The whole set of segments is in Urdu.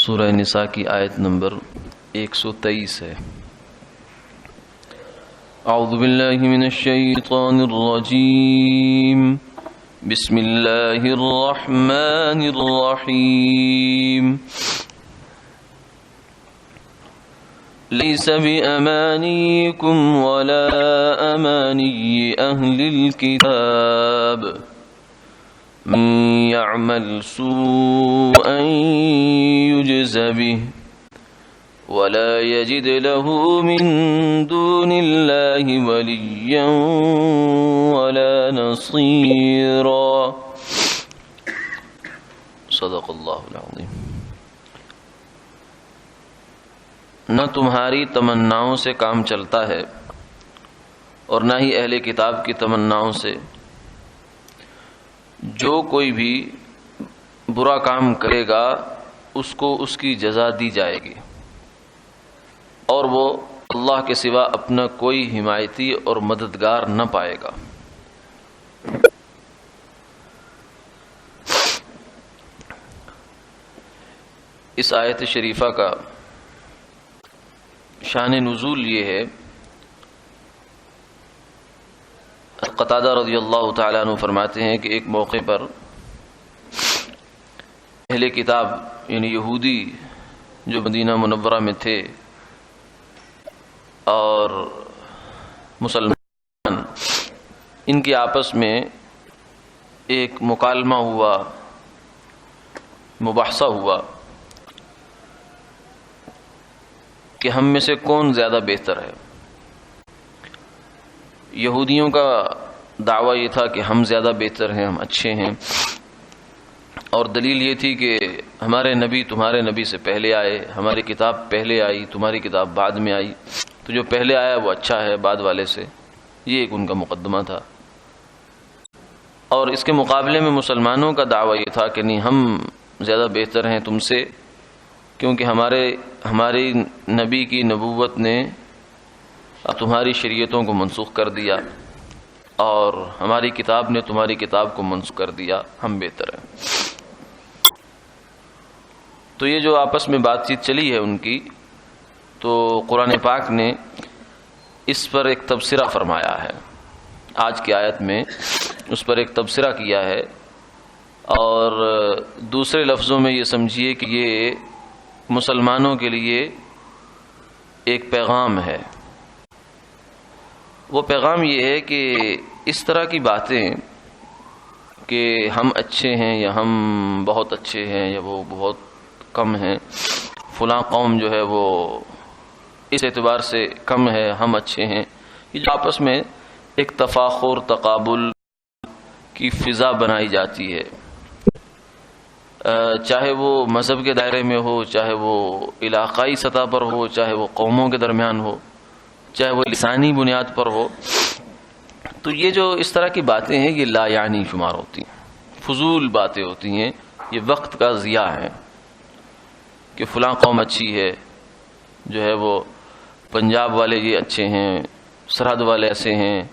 سورہ نساء کی آیت نمبر 123 ہے۔ اعوذ باللہ من الشیطان الرجیم، بسم اللہ الرحمن الرحیم۔ لیس بأمانیکم ولا امانی اہل الکتاب، من يعمل سوءا يجز به ولا يجد له من دون الله وليا ولا نصيرا۔ صدق اللہ العظیم۔ نہ تمہاری تمناؤں سے کام چلتا ہے اور نہ ہی اہل کتاب کی تمناؤں سے۔ جو کوئی بھی برا کام کرے گا اس کو اس کی جزا دی جائے گی، اور وہ اللہ کے سوا اپنا کوئی حمایتی اور مددگار نہ پائے گا۔ اس آیت شریفہ کا شان نزول یہ ہے، قتادہ رضی اللہ تعالیٰ عنہ فرماتے ہیں کہ ایک موقع پر اہل کتاب یعنی یہودی جو مدینہ منورہ میں تھے اور مسلمان، ان کی آپس میں ایک مکالمہ ہوا، مباحثہ ہوا کہ ہم میں سے کون زیادہ بہتر ہے۔ یہودیوں کا دعویٰ یہ تھا کہ ہم زیادہ بہتر ہیں، ہم اچھے ہیں، اور دلیل یہ تھی کہ ہمارے نبی تمہارے نبی سے پہلے آئے، ہماری کتاب پہلے آئی، تمہاری کتاب بعد میں آئی، تو جو پہلے آیا وہ اچھا ہے بعد والے سے۔ یہ ایک ان کا مقدمہ تھا۔ اور اس کے مقابلے میں مسلمانوں کا دعویٰ یہ تھا کہ نہیں، ہم زیادہ بہتر ہیں تم سے، کیونکہ ہماری نبی کی نبوت نے تمہاری شریعتوں کو منسوخ کر دیا اور ہماری کتاب نے تمہاری کتاب کو منسوخ کر دیا، ہم بہتر ہیں۔ تو یہ جو آپس میں بات چیت چلی ہے ان کی، تو قرآن پاک نے اس پر ایک تبصرہ فرمایا ہے۔ آج کی آیت میں اس پر ایک تبصرہ کیا ہے، اور دوسرے لفظوں میں یہ سمجھیے کہ یہ مسلمانوں کے لیے ایک پیغام ہے۔ وہ پیغام یہ ہے کہ اس طرح کی باتیں کہ ہم اچھے ہیں یا ہم بہت اچھے ہیں یا وہ بہت کم ہیں، فلاں قوم جو ہے وہ اس اعتبار سے کم ہے، ہم اچھے ہیں، یہ جو آپس میں ایک تفاخر تقابل کی فضا بنائی جاتی ہے، چاہے وہ مذہب کے دائرے میں ہو، چاہے وہ علاقائی سطح پر ہو، چاہے وہ قوموں کے درمیان ہو، چاہے وہ لسانی بنیاد پر ہو، تو یہ جو اس طرح کی باتیں ہیں یہ لا یعنی شمار ہوتی ہیں، فضول باتیں ہوتی ہیں، یہ وقت کا ضیاع ہے کہ فلاں قوم اچھی ہے، جو ہے وہ پنجاب والے یہ اچھے ہیں، سرحد والے ایسے ہیں،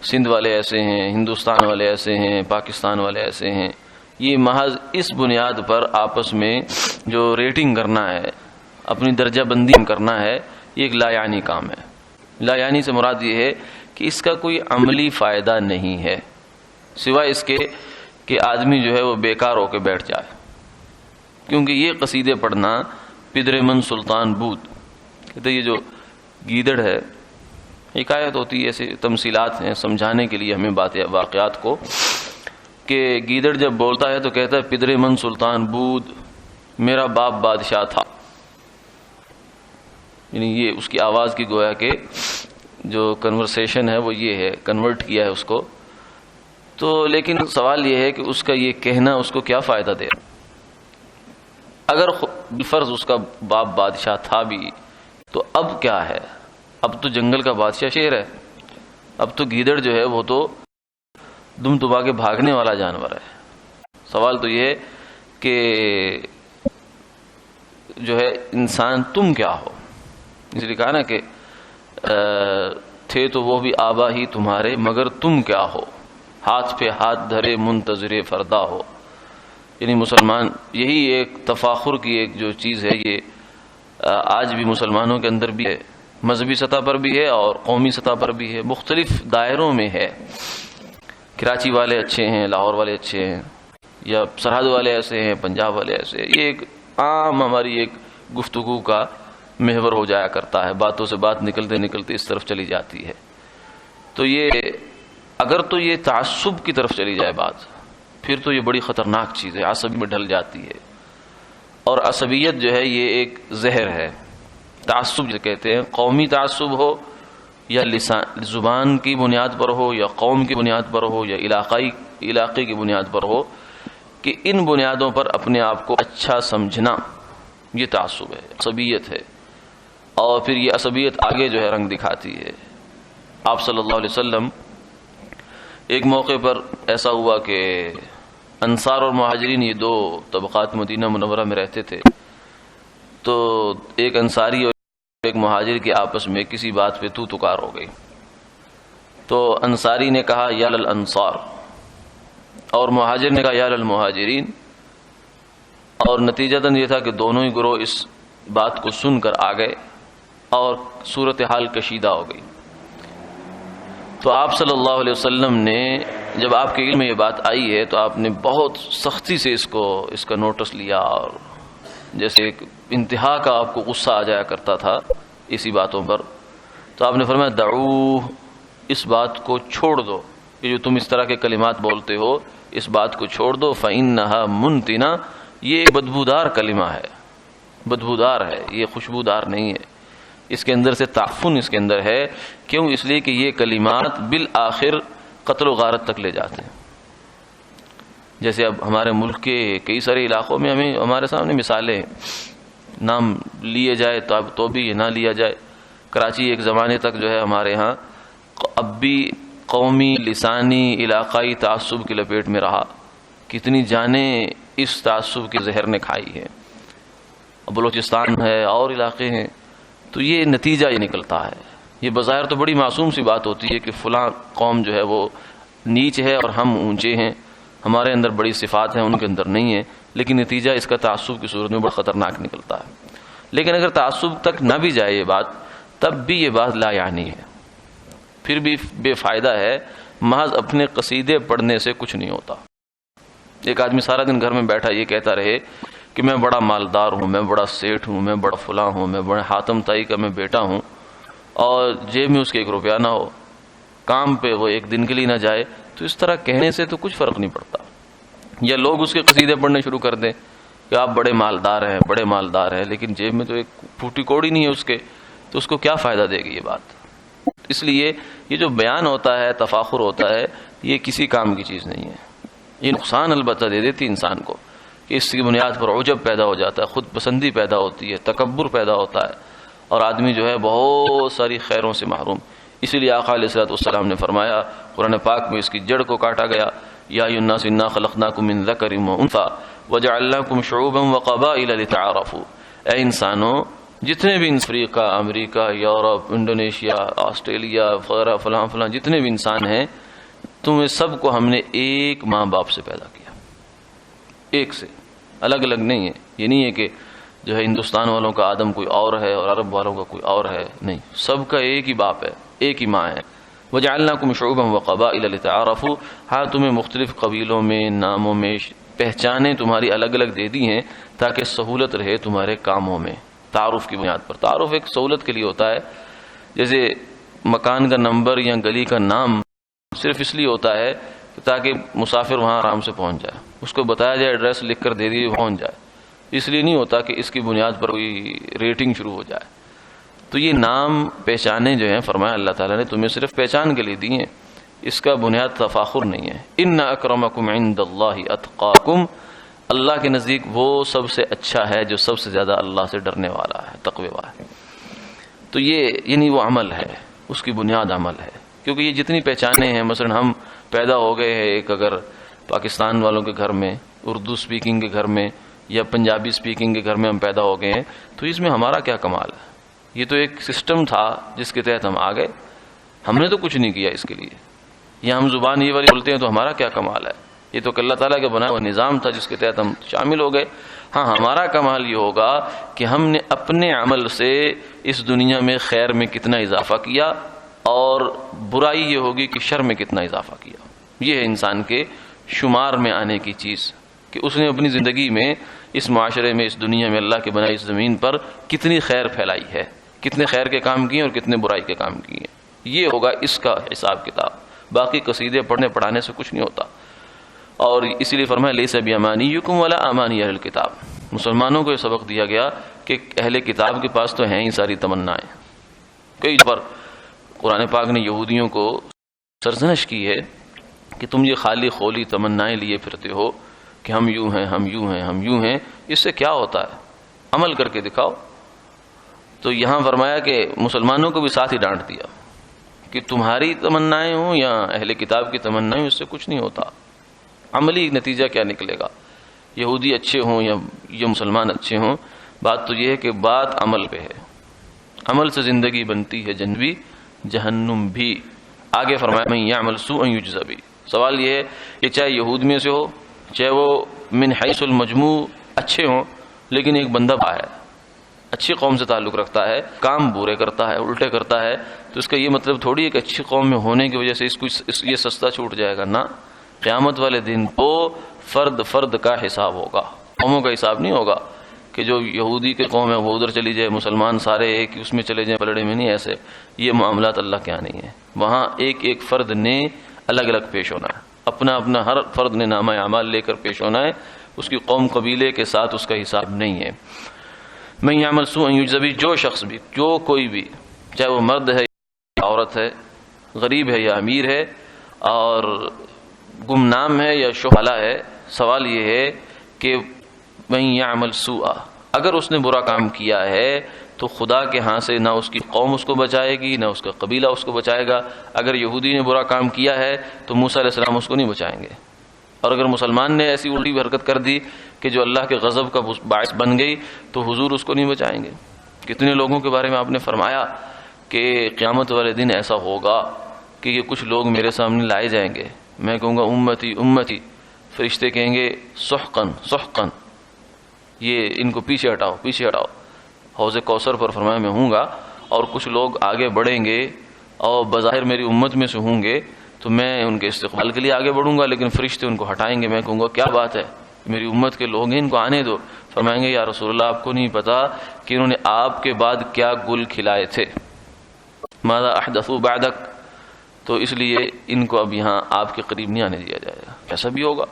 سندھ والے ایسے ہیں، ہندوستان والے ایسے ہیں، پاکستان والے ایسے ہیں۔ یہ محض اس بنیاد پر آپس میں جو ریٹنگ کرنا ہے، اپنی درجہ بندی کرنا ہے، یہ ایک لا یعنی کام ہے۔ لا یعنی سے مراد یہ ہے کہ اس کا کوئی عملی فائدہ نہیں ہے، سوائے اس کے کہ آدمی جو ہے وہ بیکار ہو کے بیٹھ جائے۔ کیونکہ یہ قصیدے پڑھنا پدر من سلطان بود، کہتے یہ جو گیدڑ ہے، حکایت ہوتی ہے، ایسے تمثیلات ہیں سمجھانے کے لیے ہمیں واقعات کو، کہ گیدڑ جب بولتا ہے تو کہتا ہے پدر من سلطان بود، میرا باپ بادشاہ تھا، یعنی یہ اس کی آواز کی گویا کہ جو کنورسیشن ہے وہ یہ ہے، کنورٹ کیا ہے اس کو۔ تو لیکن سوال یہ ہے کہ اس کا یہ کہنا اس کو کیا فائدہ دے؟ اگر بالفرض اس کا باپ بادشاہ تھا بھی تو اب کیا ہے؟ اب تو جنگل کا بادشاہ شیر ہے، اب تو گیدڑ جو ہے وہ تو دم دبا کے بھاگنے والا جانور ہے۔ سوال تو یہ ہے کہ جو ہے انسان تم کیا ہو؟ اس لیے کہا نا کہ تھے تو وہ بھی آبا ہی تمہارے، مگر تم کیا ہو؟ ہاتھ پہ ہاتھ دھرے منتظر فردا ہو۔ یعنی مسلمان یہی ایک تفاخر کی ایک جو چیز ہے، یہ آج بھی مسلمانوں کے اندر بھی ہے، مذہبی سطح پر بھی ہے اور قومی سطح پر بھی ہے، مختلف دائروں میں ہے۔ کراچی والے اچھے ہیں، لاہور والے اچھے ہیں، یا سرحد والے ایسے ہیں، پنجاب والے ایسے ہیں۔ یہ ایک عام ہماری ایک گفتگو کا محور ہو جایا کرتا ہے، باتوں سے بات نکلتے نکلتے اس طرف چلی جاتی ہے۔ تو یہ اگر تو یہ تعصب کی طرف چلی جائے بات، پھر تو یہ بڑی خطرناک چیز ہے، عصبی میں ڈھل جاتی ہے۔ اور عصبیت جو ہے یہ ایک زہر ہے۔ تعصب جو کہتے ہیں، قومی تعصب ہو یا زبان کی بنیاد پر ہو یا قوم کی بنیاد پر ہو یا علاقے کی بنیاد پر ہو، کہ ان بنیادوں پر اپنے آپ کو اچھا سمجھنا، یہ تعصب ہے، عصبیت ہے۔ اور پھر یہ عصبیت آگے جو ہے رنگ دکھاتی ہے۔ آپ صلی اللہ علیہ وسلم ایک موقع پر ایسا ہوا کہ انصار اور مہاجرین، یہ دو طبقات مدینہ منورہ میں رہتے تھے، تو ایک انصاری اور ایک مہاجر کے آپس میں کسی بات پہ تو تکار ہو گئی۔ تو انصاری نے کہا یا للانصار، اور مہاجر نے کہا یا للمہاجرین، اور نتیجتاً یہ تھا کہ دونوں ہی گروہ اس بات کو سن کر آ گئے اور صورتحال کشیدہ ہو گئی۔ تو آپ صلی اللہ علیہ وسلم نے جب آپ کے علم میں یہ بات آئی ہے تو آپ نے بہت سختی سے اس کا نوٹس لیا، اور جیسے ایک انتہا کا آپ کو غصہ آ جایا کرتا تھا اسی باتوں پر، تو آپ نے فرمایا دعوہ، اس بات کو چھوڑ دو، کہ جو تم اس طرح کے کلمات بولتے ہو اس بات کو چھوڑ دو، فإنها منتنہ، یہ بدبودار کلمہ ہے، بدبودار ہے، یہ خوشبودار نہیں ہے، اس کے اندر سے تعفن اس کے اندر ہے۔ کیوں؟ اس لیے کہ یہ کلمات بالآخر قتل و غارت تک لے جاتے ہیں۔ جیسے اب ہمارے ملک کے کئی سارے علاقوں میں ہمارے سامنے مثالیں، نام لیے جائے تو بھی یہ نہ لیا جائے۔ کراچی ایک زمانے تک جو ہے ہمارے ہاں اب بھی قومی، لسانی، علاقائی تعصب کی لپیٹ میں رہا، کتنی جانیں اس تعصب کے زہر نے کھائی ہے۔ بلوچستان ہے اور علاقے ہیں، تو یہ نتیجہ یہ نکلتا ہے۔ یہ بظاہر تو بڑی معصوم سی بات ہوتی ہے کہ فلاں قوم جو ہے وہ نیچ ہے اور ہم اونچے ہیں، ہمارے اندر بڑی صفات ہیں ان کے اندر نہیں ہے، لیکن نتیجہ اس کا تعصب کی صورت میں بڑا خطرناک نکلتا ہے۔ لیکن اگر تعصب تک نہ بھی جائے یہ بات، تب بھی یہ بات لا یعنی ہے، پھر بھی بے فائدہ ہے، محض اپنے قصیدے پڑھنے سے کچھ نہیں ہوتا۔ ایک آدمی سارا دن گھر میں بیٹھا یہ کہتا رہے کہ میں بڑا مالدار ہوں، میں بڑا سیٹھ ہوں، میں بڑا فلاں ہوں، میں بڑے حاتم تائی کا میں بیٹا ہوں، اور جیب میں اس کے ایک روپیہ نہ ہو، کام پہ وہ ایک دن کے لیے نہ جائے، تو اس طرح کہنے سے تو کچھ فرق نہیں پڑتا۔ یا لوگ اس کے قصیدے پڑھنے شروع کر دیں کہ آپ بڑے مالدار ہیں، بڑے مالدار ہیں، لیکن جیب میں تو ایک پھوٹی کوڑی نہیں ہے اس کے، تو اس کو کیا فائدہ دے گی یہ بات؟ اس لیے یہ جو بیان ہوتا ہے، تفاخر ہوتا ہے، یہ کسی کام کی چیز نہیں ہے۔ یہ نقصان البتہ دے دیتی انسان کو، کہ اس کی بنیاد پر عجب پیدا ہو جاتا ہے، خود پسندی پیدا ہوتی ہے، تکبر پیدا ہوتا ہے، اور آدمی جو ہے بہت ساری خیروں سے محروم۔ اسی لیے آقا علیہ الصلوۃ والسلام نے فرمایا، قرآن پاک میں اس کی جڑ کو کاٹا گیا، یا ایھا الناس انا خلقناکم من ذکر وانثی وجعلناکم شعوبا وقبائل لتعارفوا، اے انسانوں، جتنے بھی افریقہ، امریکہ، یورپ، انڈونیشیا، آسٹریلیا وغیرہ، فلاں فلاں جتنے بھی انسان ہیں، تمہیں سب کو ہم نے ایک ماں باپ سے پیدا کیا، ایک سے، الگ الگ نہیں ہے۔ یہ نہیں ہے کہ جو ہے ہندوستان والوں کا آدم کوئی اور ہے اور عرب والوں کا کوئی اور ہے، نہیں، سب کا ایک ہی باپ ہے، ایک ہی ماں ہے۔ وَجَعَلْنَاكُمْ شُعُوبًا وَقَبَائِلَ لِتَعَارَفُوا، ہاں تمہیں مختلف قبیلوں میں، ناموں میں پہچانیں تمہاری الگ الگ دے دی ہیں تاکہ سہولت رہے تمہارے کاموں میں، تعارف کی بنیاد پر۔ تعارف ایک سہولت کے لیے ہوتا ہے، جیسے مکان کا نمبر یا گلی کا نام صرف اس لیے ہوتا ہے کہ تاکہ مسافر وہاں آرام سے پہنچ جائے، اس کو بتایا جائے، ایڈریس لکھ کر دے دیے پہنچ جائے، اس لیے نہیں ہوتا کہ اس کی بنیاد پر کوئی ریٹنگ شروع ہو جائے۔ تو یہ نام پہچانے جو ہیں، فرمایا اللہ تعالیٰ نے تمہیں صرف پہچان کے لیے دی ہیں، اس کا بنیاد تفاخر نہیں ہے۔ ان اکرمکم عند اللہ اتقاکم، اللہ کے نزدیک وہ سب سے اچھا ہے جو سب سے زیادہ اللہ سے ڈرنے والا ہے، تقوی والا ہے۔ تو یہ یعنی وہ عمل ہے، اس کی بنیاد عمل ہے، کیونکہ یہ جتنی پہچانے ہیں، مثلا ہم پیدا ہو گئے ہیں ایک اگر پاکستان والوں کے گھر میں، اردو سپیکنگ کے گھر میں یا پنجابی سپیکنگ کے گھر میں ہم پیدا ہو گئے ہیں، تو اس میں ہمارا کیا کمال ہے؟ یہ تو ایک سسٹم تھا جس کے تحت ہم آ گئے، ہم نے تو کچھ نہیں کیا اس کے لیے، یا ہم زبان یہ والی بولتے ہیں تو ہمارا کیا کمال ہے؟ یہ تو اللہ تعالیٰ کے بنایا ہوا نظام تھا جس کے تحت ہم شامل ہو گئے. ہاں ہمارا کمال یہ ہوگا کہ ہم نے اپنے عمل سے اس دنیا میں خیر میں کتنا اضافہ کیا اور برائی یہ ہوگی کہ شر میں کتنا اضافہ کیا. یہ ہے انسان کے شمار میں آنے کی چیز کہ اس نے اپنی زندگی میں اس معاشرے میں اس دنیا میں اللہ کے بنائی اس زمین پر کتنی خیر پھیلائی ہے, کتنے خیر کے کام کیے اور کتنے برائی کے کام کیے. یہ ہوگا اس کا حساب کتاب. باقی قصیدے پڑھنے پڑھانے سے کچھ نہیں ہوتا. اور اسی لیے فرمایا لیس بیامانیکم ولا امانی اہل الکتاب. مسلمانوں کو یہ سبق دیا گیا کہ اہل کتاب کے پاس تو ہیں ہی ساری تمنائیں. کئی پر قرآن پاک نے یہودیوں کو سرزنش کی ہے کہ تم یہ خالی خولی تمنائیں لیے پھرتے ہو کہ ہم یوں ہیں ہم یوں ہیں ہم یوں ہیں. اس سے کیا ہوتا ہے؟ عمل کر کے دکھاؤ. تو یہاں فرمایا کہ مسلمانوں کو بھی ساتھ ہی ڈانٹ دیا کہ تمہاری تمنائیں ہوں یا اہل کتاب کی تمنائیں ہوں, اس سے کچھ نہیں ہوتا. عملی نتیجہ کیا نکلے گا؟ یہودی اچھے ہوں یا یہ مسلمان اچھے ہوں, بات تو یہ ہے کہ بات عمل پہ ہے. عمل سے زندگی بنتی ہے جنبی جہنم بھی. آگے فرمایا من یعمل سوءا یجزا بہ. سوال یہ ہے کہ چاہے یہود میں سے ہو, چاہے وہ من حیث المجموع اچھے ہوں, لیکن ایک بندہ باہر اچھی قوم سے تعلق رکھتا ہے, کام برے کرتا ہے, الٹے کرتا ہے, تو اس کا یہ مطلب تھوڑی ہے کہ اچھی قوم میں ہونے کی وجہ سے اس کو یہ سستا چھوٹ جائے گا. نہ, قیامت والے دن تو فرد فرد کا حساب ہوگا, قوموں کا حساب نہیں ہوگا کہ جو یہودی کے قوم ہے وہ ادھر چلی جائے, مسلمان سارے ایک اس میں چلے جائیں پلڑے میں. نہیں, ایسے یہ معاملات اللہ کے یہاں نہیں ہے. وہاں ایک ایک فرد نے الگ الگ پیش ہونا ہے, اپنا اپنا ہر فرد نے نامہ اعمال لے کر پیش ہونا ہے. اس کی قوم قبیلے کے ساتھ اس کا حساب نہیں ہے. من یعمل سوءا یجزا بہ. جو شخص بھی, جو کوئی بھی, چاہے وہ مرد ہے یا عورت ہے, غریب ہے یا امیر ہے, اور گمنام ہے یا شہلا ہے, سوال یہ ہے کہ من یعمل سوءا, اگر اس نے برا کام کیا ہے تو خدا کے ہاں سے نہ اس کی قوم اس کو بچائے گی نہ اس کا قبیلہ اس کو بچائے گا. اگر یہودی نے برا کام کیا ہے تو موسیٰ علیہ السلام اس کو نہیں بچائیں گے, اور اگر مسلمان نے ایسی الٹی حرکت کر دی کہ جو اللہ کے غضب کا باعث بن گئی تو حضور اس کو نہیں بچائیں گے. کتنے لوگوں کے بارے میں آپ نے فرمایا کہ قیامت والے دن ایسا ہوگا کہ یہ کچھ لوگ میرے سامنے لائے جائیں گے, میں کہوں گا امتی امتی, فرشتے کہیں گے سحقن سحقن, یہ ان کو پیچھے ہٹاؤ پیچھے ہٹاؤ. حوض کوثر پر فرمایا میں ہوں گا, اور کچھ لوگ آگے بڑھیں گے اور بظاہر میری امت میں سے ہوں گے, تو میں ان کے استقبال کے لیے آگے بڑھوں گا, لیکن فرشتے ان کو ہٹائیں گے. میں کہوں گا کیا بات ہے, میری امت کے لوگ ہیں, ان کو آنے دو. فرمائیں گے یا رسول اللہ آپ کو نہیں پتا کہ انہوں نے آپ کے بعد کیا گل کھلائے تھے, ماذا احدثوا بعدک, تو اس لیے ان کو اب یہاں آپ کے قریب نہیں آنے دیا جائے گا. ایسا بھی ہوگا.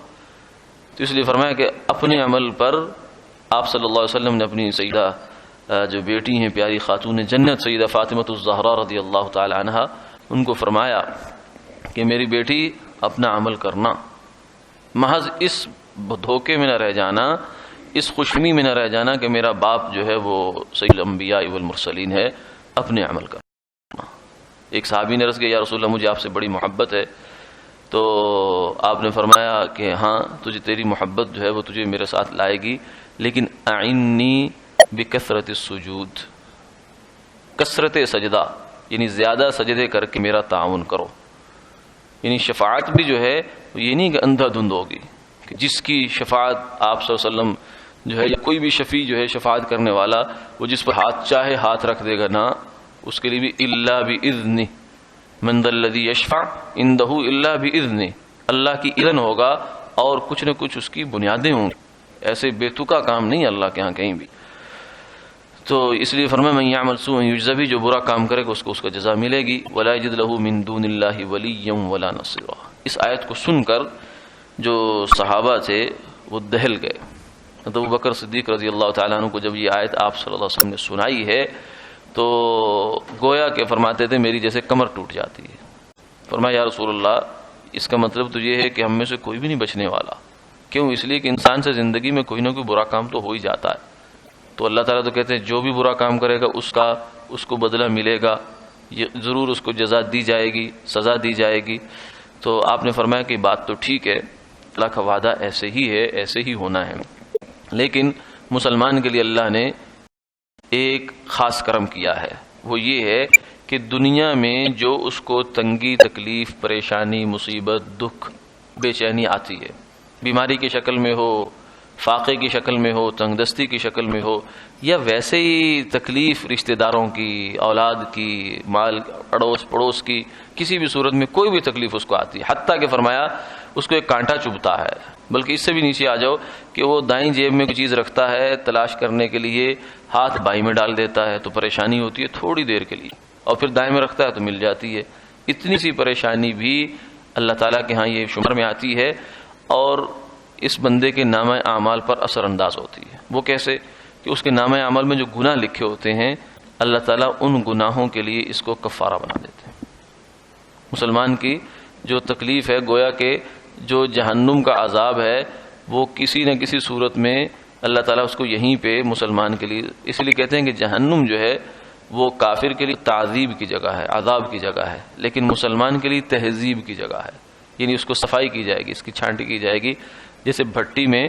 تو اس لیے فرمایا کہ اپنے عمل پر آپ صلی اللہ علیہ وسلم نے اپنی سیدہ جو بیٹی ہیں پیاری خاتون جنت سیدہ فاطمہ الزہرا رضی اللہ تعالی عنہا, ان کو فرمایا کہ میری بیٹی اپنا عمل کرنا, محض اس دھوکے میں نہ رہ جانا, اس خوشمی میں نہ رہ جانا کہ میرا باپ جو ہے وہ سید الانبیاء والمرسلین ہے, اپنے عمل کرنا. ایک صحابی نے عرض کیا یا رسول اللہ مجھے آپ سے بڑی محبت ہے, تو آپ نے فرمایا کہ ہاں تجھے تیری محبت جو ہے وہ تجھے میرے ساتھ لائے گی, لیکن اعنی بکثرت السجود, کثرت سجدہ یعنی زیادہ سجدے کر کے میرا تعاون کرو. یعنی شفاعت بھی جو ہے یہ نہیں کہ اندھا دھند ہوگی کہ جس کی شفاعت آپ صلی اللہ علیہ وسلم جو ہے یا کوئی بھی شفیع جو ہے شفاعت کرنے والا وہ جس پر ہاتھ چاہے ہاتھ رکھ دے گا, نہ, اس کے لیے بھی الا باذنہ, من ذا الذی یشفع عندہ الا باذنہ, اللہ کی اذن ہوگا اور کچھ نہ کچھ اس کی بنیادیں ہوں گی. ایسے بے تکا کام نہیں اللہ کے ہاں کہیں بھی. تو اس لیے فرمایا من یعمل سوءا یجزا بہ, جو برا کام کرے گا اس کو اس کا جزا ملے گی. ولا یجد له من دون اللہ ولیا ولا نصیرا. اس آیت کو سن کر جو صحابہ تھے وہ دہل گئے. ابو بکر صدیق رضی اللہ تعالیٰ عنہ کو جب یہ آیت آپ صلی اللہ علیہ وسلم نے سنائی ہے تو گویا کہ فرماتے تھے میری جیسے کمر ٹوٹ جاتی ہے. فرمایا یا رسول اللہ اس کا مطلب تو یہ ہے کہ ہم میں سے کوئی بھی نہیں بچنے والا. کیوں؟ اس لیے کہ انسان سے زندگی میں کوئی نہ کوئی برا کام تو ہو ہی جاتا ہے. تو اللہ تعالیٰ تو کہتے ہیں جو بھی برا کام کرے گا اس کو بدلہ ملے گا, ضرور اس کو جزا دی جائے گی, سزا دی جائے گی. تو آپ نے فرمایا کہ بات تو ٹھیک ہے, اللہ کا وعدہ ایسے ہی ہے, ایسے ہی ہونا ہے, لیکن مسلمان کے لیے اللہ نے ایک خاص کرم کیا ہے. وہ یہ ہے کہ دنیا میں جو اس کو تنگی تکلیف پریشانی مصیبت دکھ بے چینی آتی ہے بیماری کی شکل میں ہو، فاقے کی شکل میں ہو، تنگ دستی کی شکل میں ہو، یا ویسے ہی تکلیف رشتہ داروں کی، اولاد کی، مال اڑوس پڑوس کی، کسی بھی صورت میں کوئی بھی تکلیف اس کو آتی ہے، حتیٰ کہ فرمایا اس کو ایک کانٹا چبھتا ہے، بلکہ اس سے بھی نیچے آ جاؤ کہ وہ دائیں جیب میں کوئی چیز رکھتا ہے تلاش کرنے کے لیے، ہاتھ بائیں میں ڈال دیتا ہے تو پریشانی ہوتی ہے تھوڑی دیر کے لیے، اور پھر دائیں میں رکھتا ہے تو مل جاتی ہے۔ اتنی سی پریشانی بھی اللہ تعالیٰ کے ہاں یہ شمار میں آتی ہے، اور اس بندے کے نامہ اعمال پر اثر انداز ہوتی ہے۔ وہ کیسے؟ کہ اس کے نامہ اعمال میں جو گناہ لکھے ہوتے ہیں، اللہ تعالیٰ ان گناہوں کے لیے اس کو کفارہ بنا دیتے ہیں۔ مسلمان کی جو تکلیف ہے، گویا کہ جو جہنم کا عذاب ہے، وہ کسی نہ کسی صورت میں اللہ تعالیٰ اس کو یہیں پہ مسلمان کے لیے، اس لیے کہتے ہیں کہ جہنم جو ہے وہ کافر کے لیے تعذیب کی جگہ ہے، عذاب کی جگہ ہے، لیکن مسلمان کے لیے تہذیب کی جگہ ہے، یعنی اس کو صفائی کی جائے گی، اس کی چھانٹی کی جائے گی۔ جیسے بھٹی میں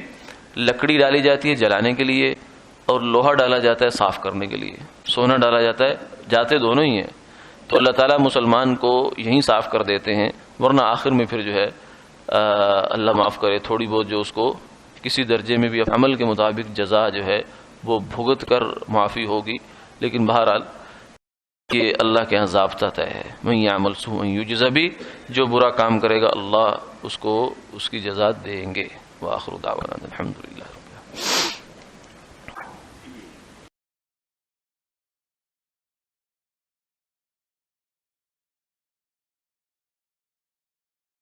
لکڑی ڈالی جاتی ہے جلانے کے لیے، اور لوہا ڈالا جاتا ہے صاف کرنے کے لیے، سونا ڈالا جاتا ہے، جاتے دونوں ہی ہیں، تو اللہ تعالیٰ مسلمان کو یہیں صاف کر دیتے ہیں، ورنہ آخر میں پھر جو ہے اللہ معاف کرے تھوڑی بہت جو اس کو کسی درجے میں بھی عمل کے مطابق جزا جو ہے وہ بھگت کر معافی ہوگی، لیکن بہرحال یہ اللہ کے ہاں ضابطہ طے ہے، من یعمل سوءا یجزا بہ، جو برا کام کرے گا اللہ اس کو اس کی جزا دیں گے۔ وآخر دعوانا الحمدللہ۔